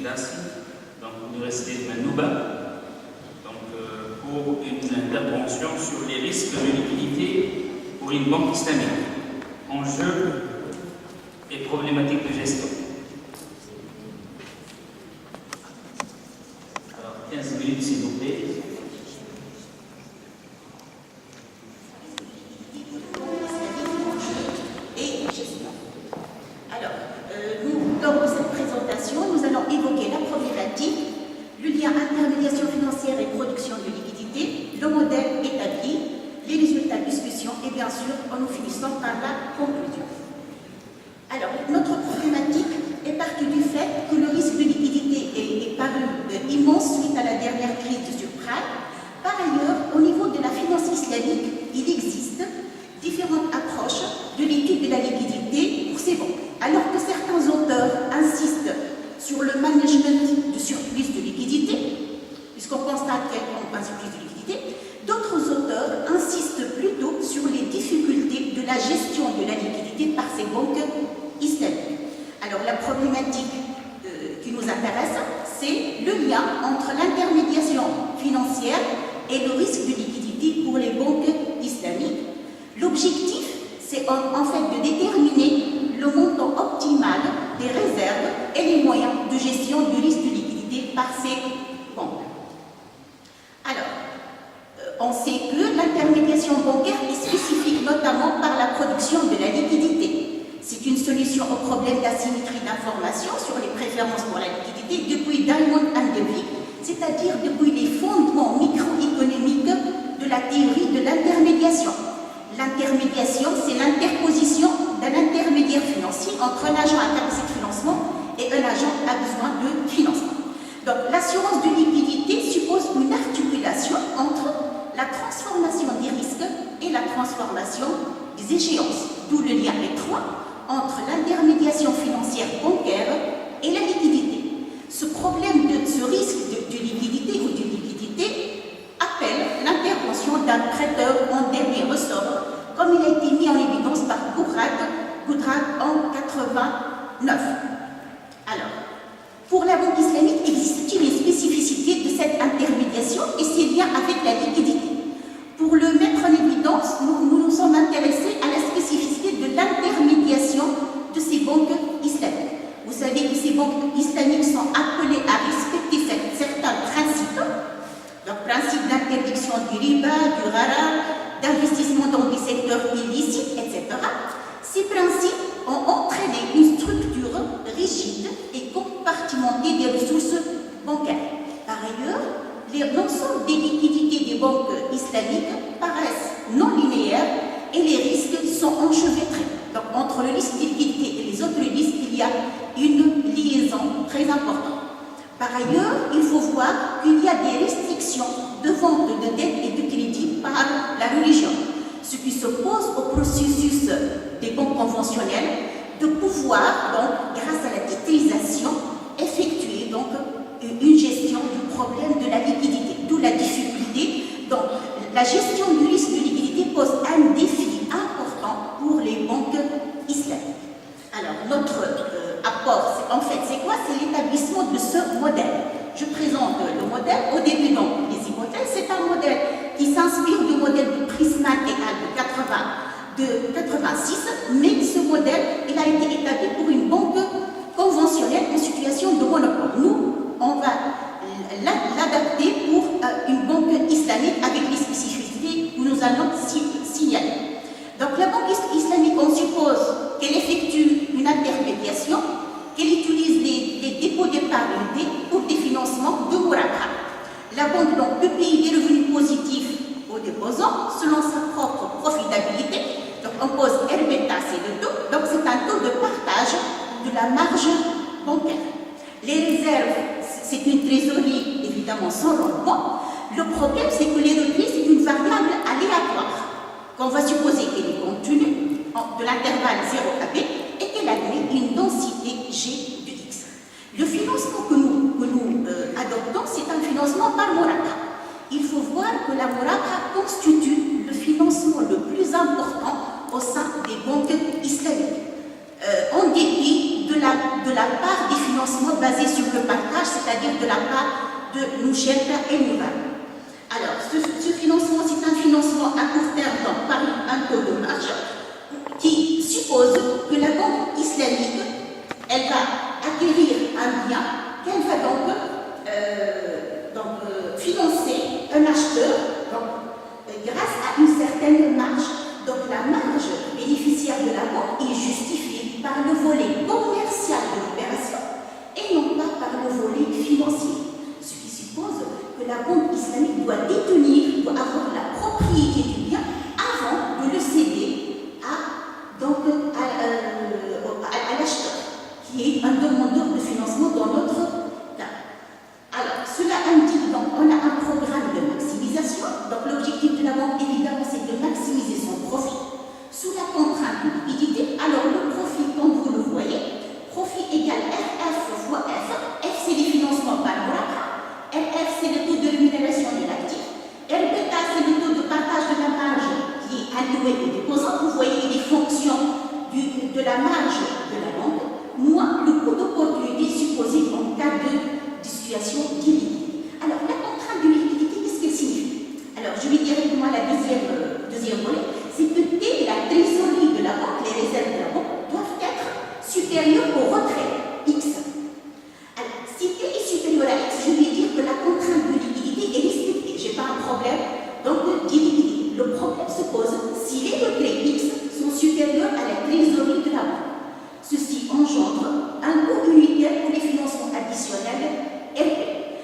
Dassi, donc l'Université de Manouba, pour une intervention sur les risques de liquidité pour une banque islamique, enjeux et problématiques de gestion. Alors, 15 minutes s'il vous plaît. Dans cette présentation, nous allons évoquer la problématique, le lien intermédiation financière et production de liquidité, le modèle établi, les résultats de discussion et bien sûr, nous finissons par la conclusion. Alors, notre problématique est partie du fait que le risque de liquidité est paru immense suite à la dernière crise de subprime. Par ailleurs, au niveau de la finance islamique, il existe différentes approches de l'étude de la liquidité pour ces banques. Alors que certains auteurs insistent sur le management du surplus de liquidité, puisqu'on constate qu'il y a un surplus de liquidité, d'autres auteurs insistent plutôt sur les difficultés de la gestion de la liquidité par ces banques islamiques. Alors la problématique qui nous intéresse, c'est le lien entre l'intermédiation financière et le risque de liquidité pour les banques islamiques. L'objectif, c'est en fait de déterminer le montant optimal des réserves et les moyens de gestion du risque de liquidité par ces banques. Alors, on sait que l'intermédiation bancaire est spécifique notamment par la production de la liquidité. C'est une solution au problème d'asymétrie d'information sur les préférences pour la liquidité depuis Diamond and Debye, c'est-à-dire depuis les fondements microéconomiques de la théorie de l'intermédiation. L'intermédiation, c'est l'interposition d'un intermédiaire financier entre un agent à capacité de financement et un agent à besoin de financement. Donc, l'assurance de liquidité suppose une articulation entre la transformation des risques et la transformation des échéances, d'où le lien étroit entre l'intermédiation financière bancaire et la liquidité. Ce problème ce risque de liquidité ou de liquidité appelle l'intervention d'un prêteur en dernier ressort, comme il a été mis en évidence par Goudrad en 1989. Alors, pour la banque islamique, existe-t-il une spécificité de cette intermédiation et ses liens avec la liquidité? Pour le mettre en évidence, nous nous sommes intéressés à la spécificité de l'intermédiation de ces banques islamiques. Vous savez que ces banques islamiques sont appelées à respecter certains principes, donc principe d'interdiction du riba, du rara, d'investissement dans des secteurs illicites, etc. Ces principes ont entraîné une structure rigide et compartimentée des ressources bancaires. Par ailleurs, l'ensemble des liquidités des banques islamiques paraissent non linéaires et les risques sont enchevêtrés. Donc, entre le risque de liquidité et les autres risques, il y a une liaison très importante. Par ailleurs, il faut voir qu'il y a des restrictions de vente de dette et de crédit par la religion, ce qui s'oppose au processus des banques conventionnelles de pouvoir, donc, grâce à la titrisation, effectuer donc, une gestion du problème de la liquidité, d'où la difficulté. Donc, la gestion du risque de liquidité pose un défi important pour les banques islamiques. Alors, notre apport, en fait, c'est quoi? C'est l'établissement de ce modèle. Je présente le modèle. Au début, donc, les hypothèses, c'est un modèle qui s'inspire du modèle de Prisman et Al de 86, mais ce modèle, il a été établi pour une banque conventionnelle en situation de monopole. Nous, on va l'adapter pour une banque islamique avec les spécificités que nous allons signaler. Donc, la banque islamique, on suppose qu'elle effectue une intermédiation, qu'elle utilise les dépôts d'épargne pour des financements de Mourabha. La banque donc, peut payer des revenus positifs aux déposants selon sa propre profitabilité. Donc, on pose R bêta, c'est le taux. Donc, c'est un taux de partage de la marge bancaire. Les réserves, c'est une trésorerie évidemment sans rendement. Le problème, c'est que les revenus, c'est une variable aléatoire qu'on va supposer qu'elle est contenue de l'intervalle 0 à B et qu'elle admet une densité G de X. Le financement que nous adoptons, c'est un financement par Mourabha. Il faut voir que la Mourabha constitue le financement le plus important au sein des banques islamiques, en dépit de la part des financements financement basé sur le partage, c'est-à-dire de la part de Nouchenta et Nouvelle. Alors, ce financement, c'est un financement à court terme, donc par un taux de marge, qui suppose que la banque islamique, elle va acquérir un bien qu'elle va donc financer un acheteur grâce à une certaine marge. Donc la marge bénéficiaire de la banque est justifiée par le volet commercial de l'opération et non pas par le volet financier. Ce qui suppose que la banque islamique doit avoir la propriété du bien avant de le céder à l'acheteur, qui est un demandeur de financement dans notre cas. Alors, cela indique donc on a un programme de maximisation. Donc l'objectif de la banque, évidemment, c'est de maximiser son profit sous la contrainte de liquidité. Alors le profit, comme vous le voyez, profit égale RF fois F. F, c'est les financements par mois. RF, c'est le taux de rémunération de l'actif. R bêta, c'est le taux de partage de la marge qui est alloué aux déposants. Vous voyez les fonctions de la marge de la banque, moins le coût d'opportunité supposé en cas de situation d'illiquidité. Alors, la contrainte de liquidité, qu'est-ce qu'elle signifie? Alors, je vais directement à la deuxième volet, c'est que dès la trésorerie de la banque, les réserves de la banque doivent être supérieures au retrait X. Alors, si T est supérieur à X, je vais dire que la contrainte de liquidité est respectée. Je n'ai pas un problème donc d'illiquidité. Le problème se pose si les retraits X sont supérieurs à la trésorerie de la banque. Ceci engendre un coût unitaire pour les financements additionnels RP.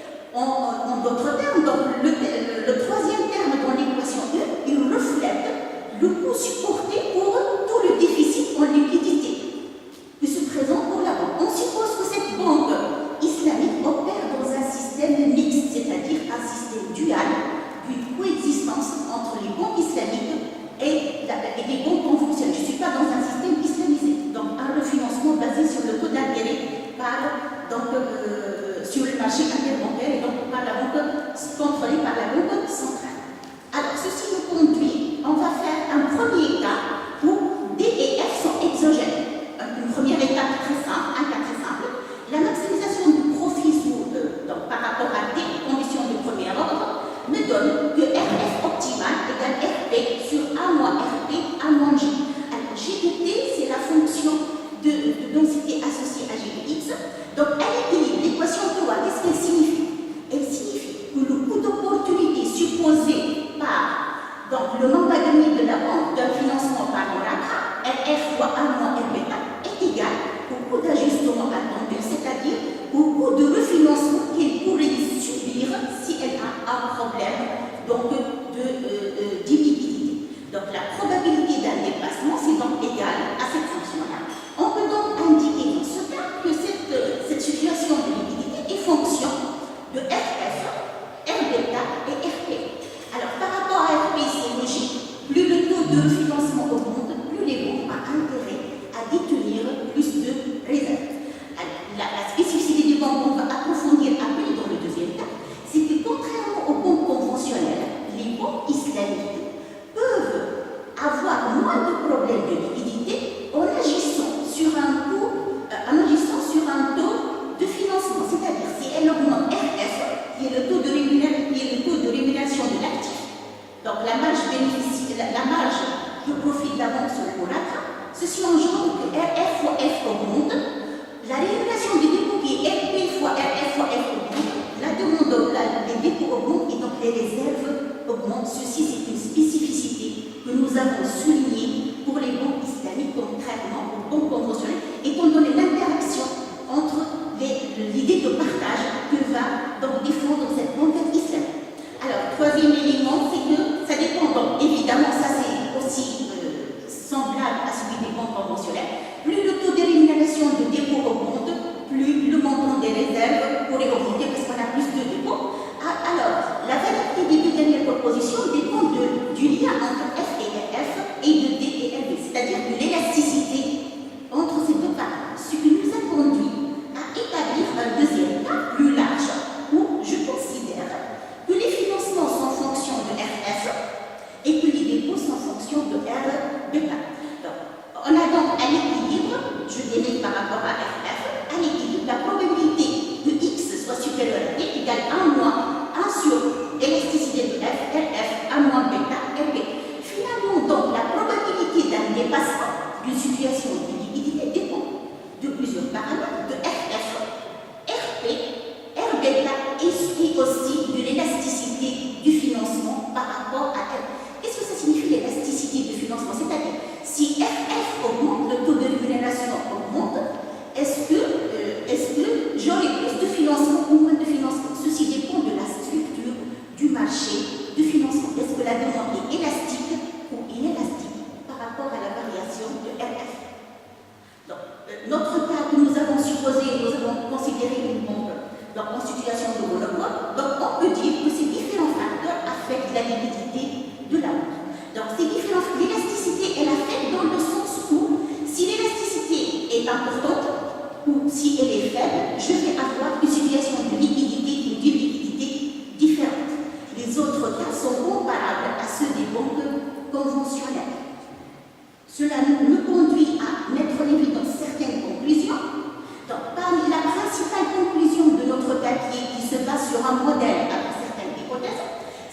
autre cas qui se base sur un modèle avec certaines hypothèses,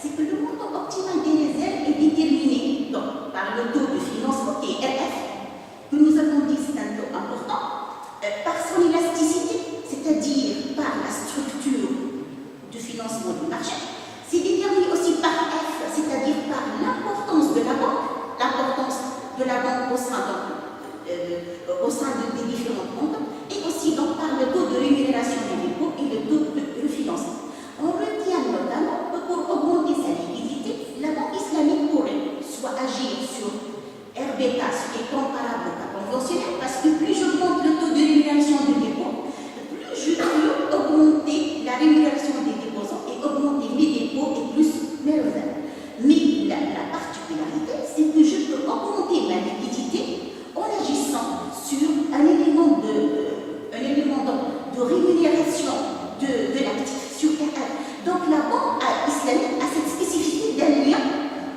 c'est que le montant optimal des réserves est déterminé donc, par le taux de financement ERF, que nous avons dit c'est un taux important, par son élasticité, c'est-à-dire par la structure de financement du marché. C'est déterminé aussi par F, c'est-à-dire par l'importance de la banque au sein des différents comptes, et aussi donc par le taux de rémunération des dépôts et le taux de financement. On retient notamment que pour augmenter sa liquidité, la Banque islamique pourrait soit agir sur RBK, ce qui est comparable au cas conventionnel, parce que plus j'augmente le taux de rémunération des dépôts, plus je peux augmenter la rémunération des déposants et augmenter mes dépôts et plus mes revenus. Mais la particularité, c'est que je peux augmenter ma liquidité en agissant sur un élément de rémunération de l'actif, sur RR. Donc la banque islamique a cette spécificité d'un lien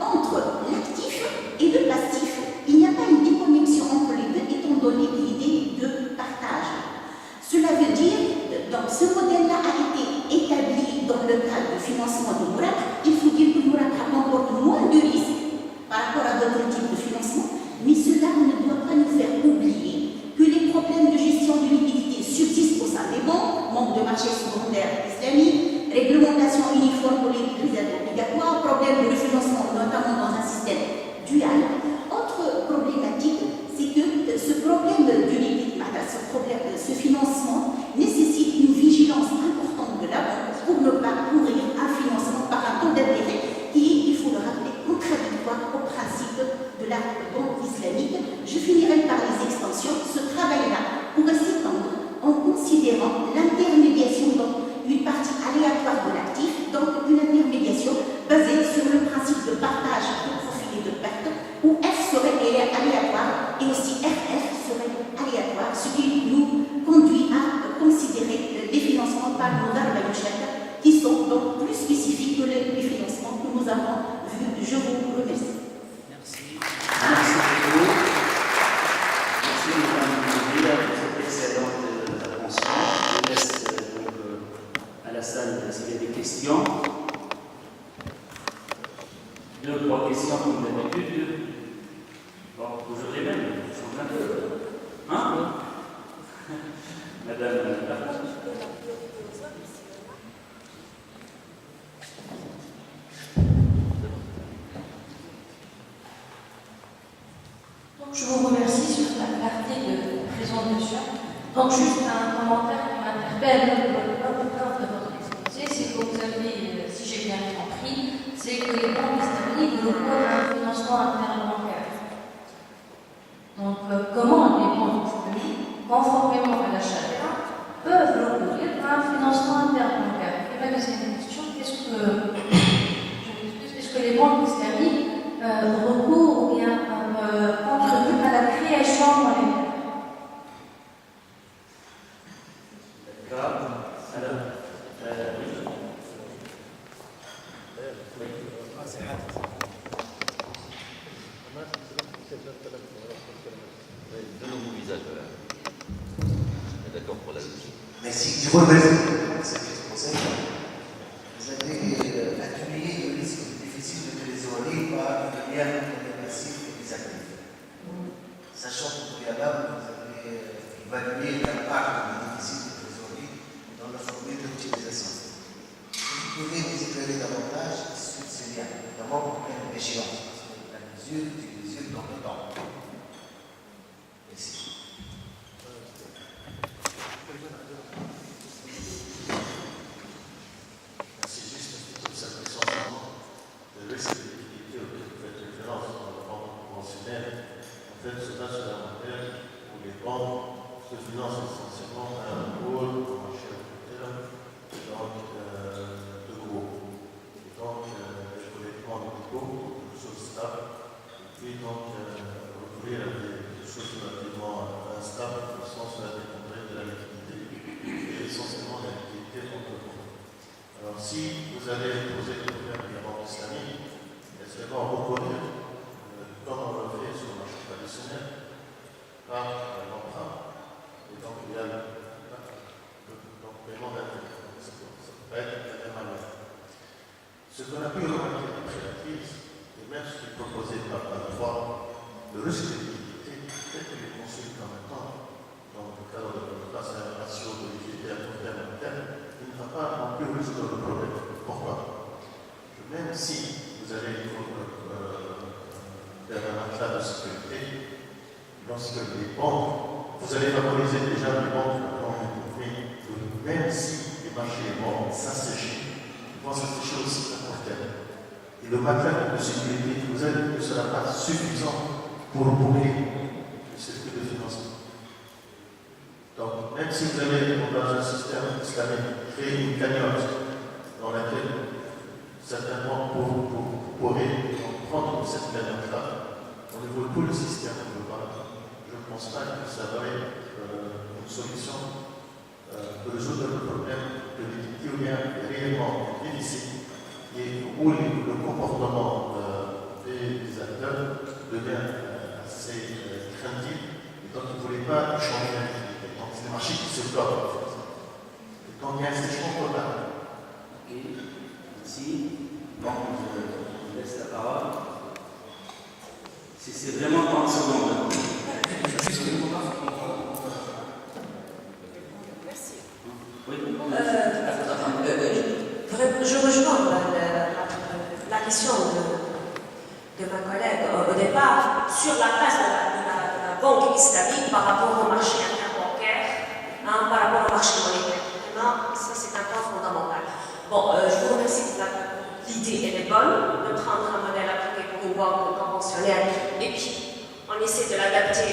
entre l'actif et le passif. Il n'y a pas une déconnexion entre les deux, étant donné l'idée de partage. Cela veut dire, donc ce modèle-là a été établi dans le cadre du financement de Mourak. Il faut dire que Mourak comporte moins de risques par rapport à d'autres types de financement, mais cela ne doit pas nous faire oublier que les problèmes de gestion de liquidité subsistent au sein des banques, manque de marché secondaire islamique, réglementation uniforme pour les réserves obligatoires, problème de refinancement, notamment dans un système dual. Autre problématique, c'est que ce problème de liquidité, ce financement nécessite une vigilance importante de la banque pour ne pas courir un financement par un taux d'intérêt qui est, il faut le rappeler, contradictoire au principe de la banque islamique. Je finirai par les extensions. Ce travail-là pourrait s'étendre en considérant l'intermédiation, donc une partie aléatoire de l'actif, donc une intermédiation basée sur le principe de partage de profit et de perte, où F serait aléatoire et aussi RF serait aléatoire, ce qui nous conduit à considérer les financements par nos darbayouchak qui sont donc plus spécifiques que les financements que nous avons vus. Je vous remercie. Merci. Merci beaucoup. Merci Mme pour cette excellente intervention. Je laisse donc à la salle s'il y a des questions. 2-3 questions comme d'habitude. Bon, aujourd'hui même, je suis un peu. Hein? Madame Je vous remercie sur la clarté de présentation. Donc, juste un commentaire qui m'interpelle lors de votre exposé, c'est que vous avez, si j'ai bien compris, c'est que les banques islamiques recourent à un financement interbancaire. Donc, comment les banques islamiques, conformément à la charia, peuvent recourir à un financement interbancaire? Et ma deuxième question, est-ce que les banques islamiques recourent ou bien contribuent à la création monétaire? D'accord. Alors, De nouveaux visages, voilà. D'accord pour la logique. Merci. Je remercie le service conseil. Vous avez atténué le risque de déficit de trésorerie par le lien entre les passifs et les actifs. Sachant qu'au préalable, vous avez évalué l'impact du déficit de trésorerie dans la formule d'optimisation. Vous pouvez nous éclairer davantage sur ces liens, notamment pour une échéance, parce que la mesure est une mesure dans le temps. Merci. C'est juste une petite observation simplement. Le risque de liquidité auquel vous faites référence dans la banque conventionnelle, en fait, se base sur un modèle où les banques se financent essentiellement à un rôle en marché terme, donc de gros. Et donc, les relèvements de dépôt, quelque chose de stable, et puis donc recourir à des choses relativement instables, au sens de la découverte de la liquidité, et essentiellement la liquidité contre le compte. Alors, si vous allez poser le problème de la banque islamique, elle serait bon reconnaître, comme on le fait sur le marché traditionnel, par l'emprunt, et donc il y a le paiement d'intérêt. sécurité. Lorsque les banques, vous allez favoriser déjà les banques, même si les marchés vont s'assécher, ils vont s'assécher aussi à court terme. Et le matériel de sécurité, vous avez ne sera pas suffisant pour boucler le circuit de financement. Donc, même si vous avez dans un système islamique créé une cagnotte dans laquelle certainement vous pourrez prendre cette cagnotte-là, au niveau de tout le système global, je ne pense pas que ça va être une solution de résoudre le problème de l'équité ou bien réellement difficile et où le comportement des acteurs devient assez craintif et donc ils ne voulaient pas changer l'activité. Donc c'est le marché qui se bloque en fait. Et donc il y a un séchement total. Ok, merci. Bon, je laisse la parole. Si c'est vraiment 30 secondes. Merci. Oui. Je rejoins la question de ma collègue au départ sur la place de la banque islamique par rapport au marché interbancaire, par rapport au marché monétaire. Ça, c'est un point fondamental. Bon, je vous remercie pour l'idée, elle est bonne, de prendre un modèle appliqué pour une banque conventionnelle et puis on essaie de l'adapter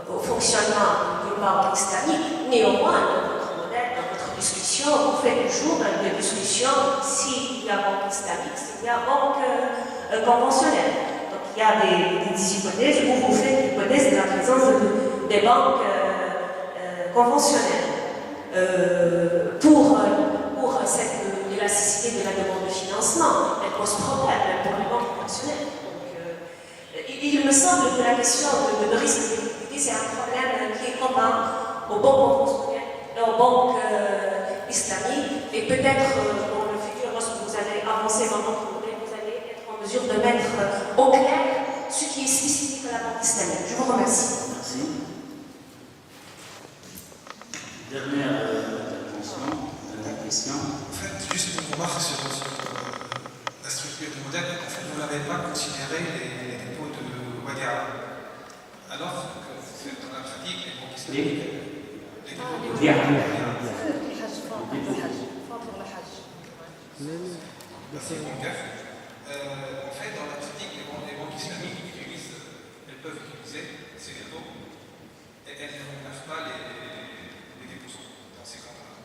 au fonctionnement d'une banque islamique. Néanmoins, dans votre modèle, dans votre discussion, vous faites toujours une discussion s'il y a banque islamique, s'il y a banque conventionnelle. Donc il y a des hypothèses où vous faites l'hypothèse de la présence des banques conventionnelles. Pour cette élasticité de la demande de financement, elle pose problème pour les banques conventionnelles. Donc, il me semble que la question de risque de liquidité, c'est un problème qui est commun aux banques conventionnelles et aux banques islamiques. Et peut-être dans le futur, lorsque vous allez avancer dans votre modèle, vous allez être en mesure de mettre au clair ce qui est spécifique à la banque islamique. Je vous remercie. Merci. Dernière intervention, dernière question. En fait, juste une remarque sur la structure du modèle. En fait, vous n'avez pas considéré les dépôts de Wadia. Alors que dans la pratique, les banques islamiques, les dépôts de Wadia. En fait, dans la pratique, les banques islamiques elles peuvent utiliser ces dépôts et elles ne remplacent pas les déposants dans ces comptes-là.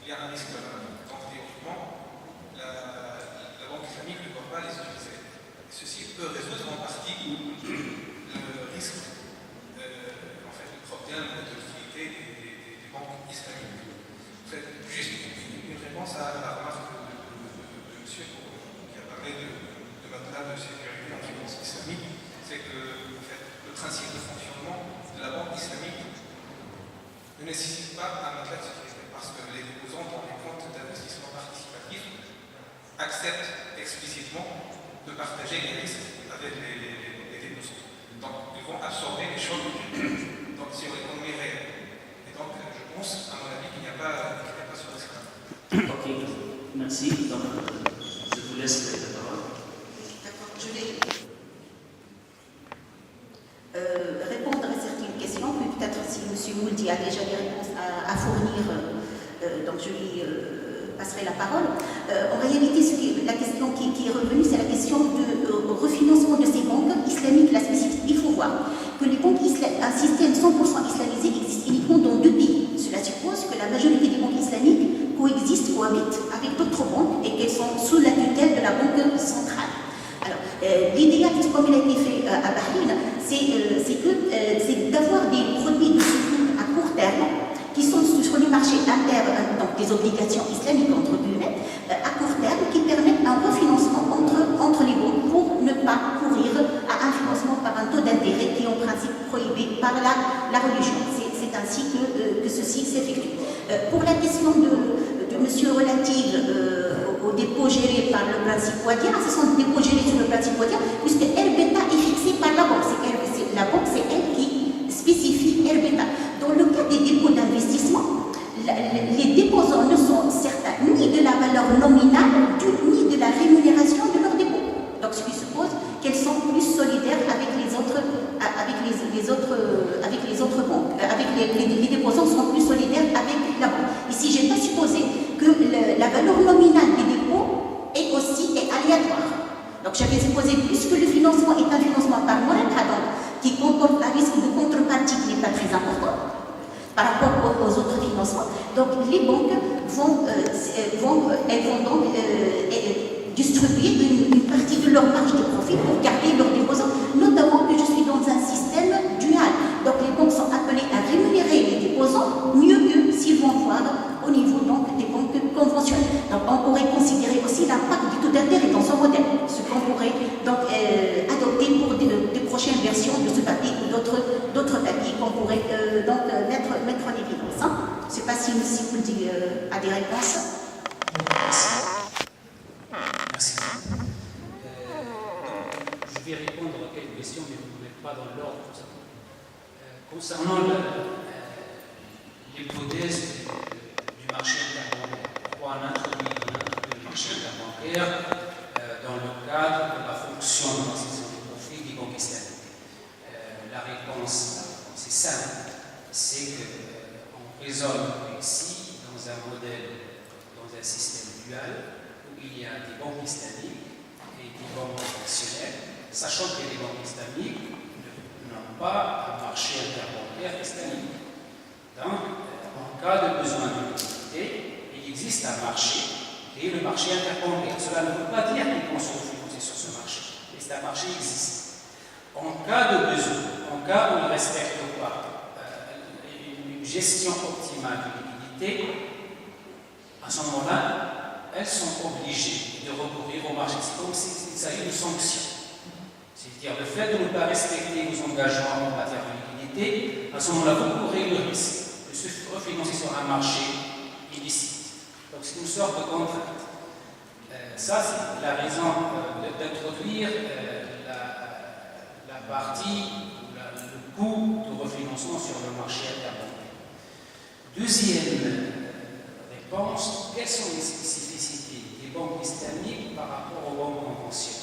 Il y a un risque donc théoriquement, la banque islamique ne doit pas les utiliser. Ceci peut résoudre en partie le risque, en fait, le problème de liquidité des banques islamiques. En fait, juste une réponse à la remarque de monsieur qui a parlé de matelas de sécurité en finance islamique, c'est que en fait, le principe de fonctionnement de la banque islamique ne nécessite pas un matelas de sécurité parce que les déposants dans les comptes d'investissement participatif acceptent explicitement de partager les risques avec les déposants. Donc, ils vont absorber les chocs donc sur l'économie réelle. Et donc, je pense, à mon avis, qu'il n'y a pas ce risque-là. Ok, merci. Donc, je vous laisse la parole. D'accord, je vais répondre à certaines questions, puis peut-être si M. Mouldi a déjà des réponses à fournir, donc je lui passerai la parole. En réalité, la question qui est revenue, c'est la question de refinancement de ces banques islamiques. La spécificité, il faut voir que les banques un système 100% islamisé existe uniquement dans 2 pays. Cela suppose que la majorité des banques islamiques cohabitent avec d'autres banques et qu'elles sont sous la tutelle de la banque centrale. Alors, l'idéal, comme il a été fait à Bahreïn, c'est d'avoir des produits de secours à court terme qui sont sur le marché interne, donc des obligations islamiques entre guillemets, à court terme, qui permettent un refinancement entre les banques pour ne pas courir à un financement par un taux d'intérêt qui est en principe prohibé par la religion. C'est ainsi que ceci s'effectue. Pour la question de monsieur relative aux dépôts gérés par le principe Wadia, ce sont des dépôts gérés sur le principe Wadia, puisque RBETA est fixé par la banque. La banque, c'est elle qui spécifie RBETA. Dans le cas des dépôts d'investissement, les déposants ne sont certains ni de la valeur nominale, ni de la rémunération de leurs dépôts. Donc, ce qui suppose qu'elles sont plus solides Donc les banques vont donc distribuer une partie de leur marge de profit pour garder leurs déposants, notamment que je suis dans un système dual. Donc les banques sont appelées à rémunérer les déposants mieux que s'ils vont voir au niveau donc, des banques conventionnelles. Donc on pourrait considérer aussi l'impact du taux d'intérêt dans son modèle, ce qu'on pourrait donc adopter pour des prochaines versions de ce papier ou d'autres papiers qu'on pourrait donc mettre en évidence. Hein. Je ne sais pas si vous dites à des réponses. Merci. Je vais répondre à quelques questions, mais vous ne mettez pas dans l'ordre. Concernant l'hypothèse du marché interbancaire, pourquoi on introduit le marché interbancaire dans le cadre de la fonction de la session de profit des banques islamiques? La réponse, c'est simple, c'est qu'on raisonne ici dans un modèle, dans un système dual, où il y a des banques islamiques et des banques conventionnelles, sachant que les banques islamiques n'ont pas un marché interbancaire islamique. Donc, en cas de besoin de liquidité, il existe un marché qui est le marché interbancaire. Cela ne veut pas dire qu'ils vont se financer sur ce marché, mais c'est un marché qui existe. En cas de besoin, en cas où ils ne respectent pas une gestion optimale de liquidité, à ce moment-là, elles sont obligées de recourir au marché. C'est comme s'il s'agit d'une sanction. C'est-à-dire le fait de ne pas respecter vos engagements en matière de liquidité, à ce moment-là, vous courez le risque de se refinancer sur un marché illicite. Donc c'est une sorte de contrainte. Ça, c'est la raison d'introduire la partie, le coût de refinancement sur le marché interbancaire. Deuxième réponse, quelles sont les spécificités des banques islamiques par rapport aux banques conventionnelles?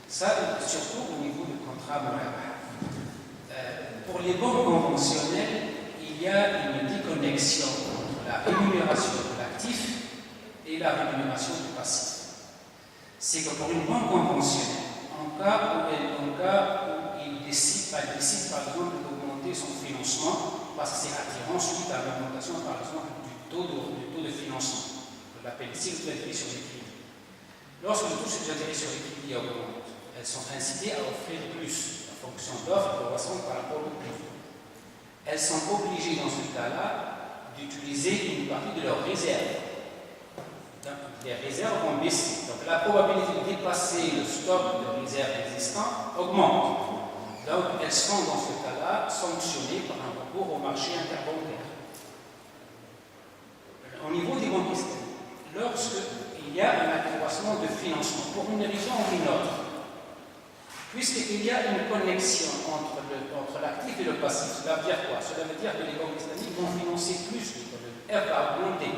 Ça, surtout au niveau du contrat moral. Pour les banques conventionnelles, il y a une déconnexion entre la rémunération de l'actif et la rémunération du passif. C'est que pour une banque conventionnelle, en cas où il décide par exemple d'augmenter son financement, parce que c'est attirant suite à l'augmentation par exemple du taux de financement, on l'appelle ici le taux d'intérêt sur les crédits. Lorsque le taux d'intérêt sur les crédits augmente, elles sont incitées à offrir plus en fonction d'offres de croissance par rapport au prix. Elles sont obligées dans ce cas-là d'utiliser une partie de leurs réserves. Donc, les réserves vont baisser. Donc la probabilité de dépasser le stock de réserves existants augmente. Donc elles sont dans ce cas-là sanctionnées par un recours au marché interbancaire. Au niveau des banques islamiques, lorsqu'il y a un accroissement de financement pour une raison ou une autre, puisqu'il y a une connexion entre l'actif et le passif, cela veut dire quoi? Cela veut dire que les banques islamiques vont financer plus, elle va augmenter.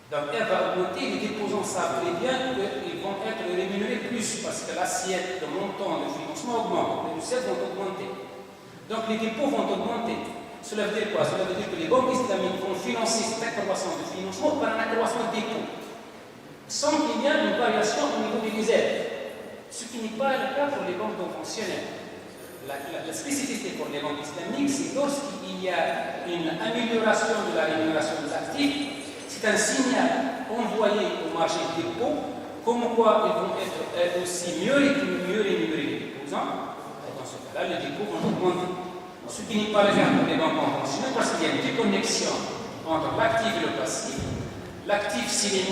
Donc elle va augmenter, les déposants savent très bien qu'ils vont être rémunérés plus, parce que l'assiette, le montant de financement augmente, les recettes vont augmenter. Donc les dépôts vont augmenter. Cela veut dire quoi? Cela veut dire que les banques islamiques vont financer cette accroissance de financement par un accroissement de dépôt, sans qu'il y ait une variation au niveau des réserves. Ce qui n'est pas le cas pour les banques conventionnelles. La spécificité pour les banques islamiques, c'est lorsqu'il y a une amélioration de la rémunération des actifs, c'est un signal envoyé au marché de dépôt, comme quoi ils vont être aussi mieux rémunérés les déposants. Dans ce cas-là, les dépôts vont augmenter. Ce qui n'est pas le cas pour les banques conventionnelles, parce qu'il y a une déconnexion entre l'actif et le passif. L'actif, s'il est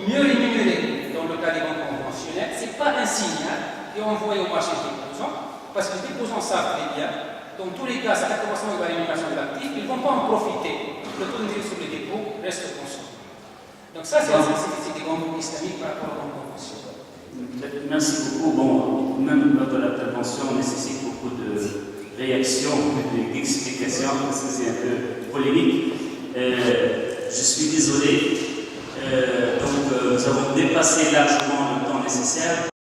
mieux rémunéré dans le cas des banques conventionnelles, ce n'est pas un signal qui est envoyé au marché des déposants, parce que les déposants savent très bien, dans tous les cas, c'est la croissance de la rémunération de l'actif, ils ne vont pas en profiter. Le taux d'intérêt sur les dépôts reste constant. Donc ça, c'est la spécificité des banques islamiques par rapport aux banques conventionnelles. Merci beaucoup. Bon, même notre intervention nécessite beaucoup de réactions, d'explications, parce que c'est un peu polémique. Je suis désolé. Donc, nous avons dépassé largement le temps nécessaire.